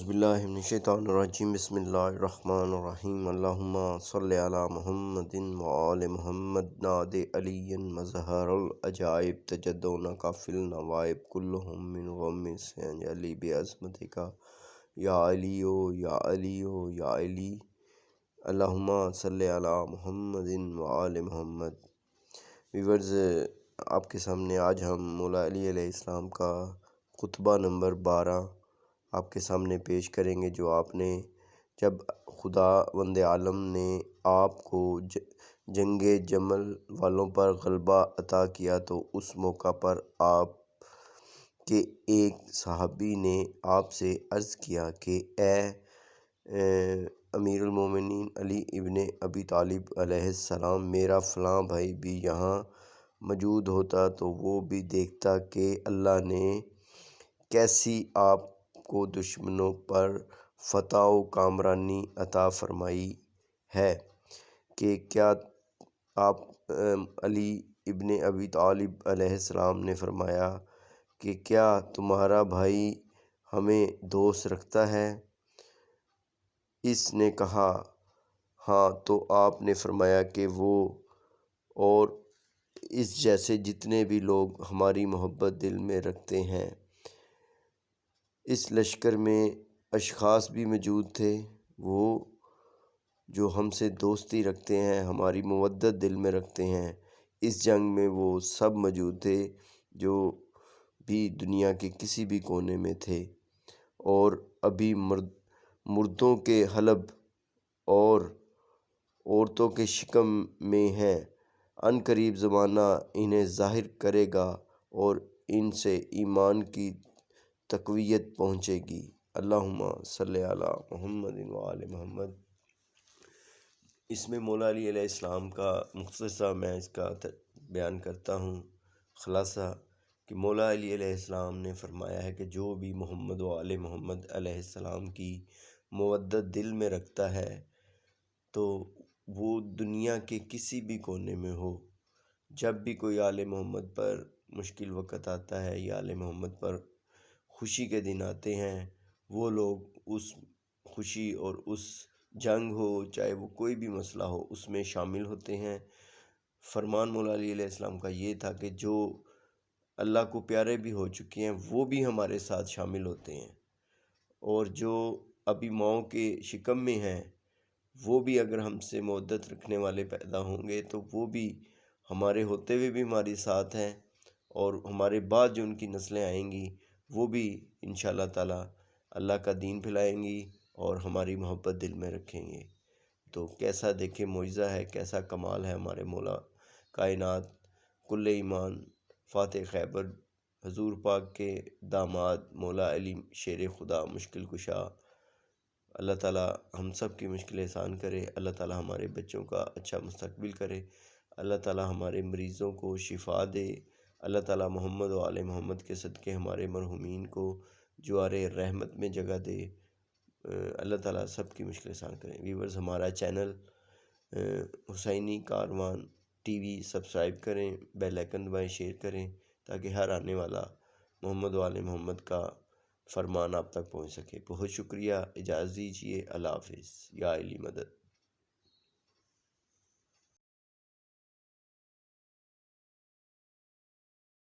باللہ من الشیطان الرجیم بسم اللہ الرحمن الرحیم اللہم صلی علی محمد وآل محمد ناد علی مظہر العجائب تجدون کافل نوائب کلہم من غم سینجلی بعظمتک یا علیو یا علیو یا علی اللہم صلی علی محمد وآل محمد۔ ویورز، آپ کے سامنے آج ہم مولا علی علیہ السلام کا خطبہ نمبر 12 آپ کے سامنے پیش کریں گے، جو آپ نے جب خداوند عالم نے آپ کو جنگ جمل والوں پر غلبہ عطا کیا تو اس موقع پر آپ کے ایک صحابی نے آپ سے عرض کیا کہ اے امیر المومنین علی ابن ابی طالب علیہ السلام، میرا فلاں بھائی بھی یہاں موجود ہوتا تو وہ بھی دیکھتا کہ اللہ نے کیسی آپ کو دشمنوں پر فتح و کامرانی عطا فرمائی ہے، کہ کیا آپ علی ابن ابی طالب علیہ السلام نے فرمایا کہ کیا تمہارا بھائی ہمیں دوست رکھتا ہے؟ اس نے کہا ہاں، تو آپ نے فرمایا کہ وہ اور اس جیسے جتنے بھی لوگ ہماری محبت دل میں رکھتے ہیں۔ اس لشکر میں اشخاص بھی موجود تھے، وہ جو ہم سے دوستی رکھتے ہیں، ہماری مودت دل میں رکھتے ہیں۔ اس جنگ میں وہ سب موجود تھے جو بھی دنیا کے کسی بھی کونے میں تھے، اور ابھی مردوں کے حلب اور عورتوں کے شکم میں ہیں۔ عن قریب زمانہ انہیں ظاہر کرے گا اور ان سے ایمان کی تقویت پہنچے گی۔ اللہم صلی علی محمد وآل محمد۔ اس میں مولا علی علیہ السلام کا مختصر میں اس کا بیان کرتا ہوں خلاصہ، کہ مولا علی علیہ السلام نے فرمایا ہے کہ جو بھی محمد و آل محمد علیہ السلام کی مودت دل میں رکھتا ہے تو وہ دنیا کے کسی بھی کونے میں ہو، جب بھی کوئی آل محمد پر مشکل وقت آتا ہے یا آل محمد پر خوشی کے دن آتے ہیں، وہ لوگ اس خوشی اور اس جنگ ہو، چاہے وہ کوئی بھی مسئلہ ہو، اس میں شامل ہوتے ہیں۔ فرمان مولا علی علیہ السلام کا یہ تھا کہ جو اللہ کو پیارے بھی ہو چکے ہیں وہ بھی ہمارے ساتھ شامل ہوتے ہیں، اور جو ابھی ماؤں کے شکم میں ہیں وہ بھی اگر ہم سے مودت رکھنے والے پیدا ہوں گے تو وہ بھی ہمارے ہوتے ہوئے بھی ہمارے ساتھ ہیں، اور ہمارے بعد جو ان کی نسلیں آئیں گی وہ بھی انشاءاللہ تعالی اللہ کا دین پھیلائیں گی اور ہماری محبت دل میں رکھیں گے۔ تو کیسا دیکھیں معجزہ ہے، کیسا کمال ہے ہمارے مولا کائنات کل ایمان فاتح خیبر حضور پاک کے داماد مولا علی شیر خدا مشکل کشا۔ اللہ تعالی ہم سب کی مشکل آسان کرے، اللہ تعالی ہمارے بچوں کا اچھا مستقبل کرے، اللہ تعالی ہمارے مریضوں کو شفا دے، اللہ تعالی محمد و آل محمد کے صدقے ہمارے مرحومین کو جوار رحمت میں جگہ دے، اللہ تعالی سب کی مشکل آسان کرے۔ ویورز، ہمارا چینل حسینی کاروان ٹی وی سبسکرائب کریں، بیل آئیکن دبائیں، شیئر کریں، تاکہ ہر آنے والا محمد و آل محمد کا فرمان آپ تک پہنچ سکے۔ بہت شکریہ، اجازت دیجیے، اللہ حافظ، یا علی مدد۔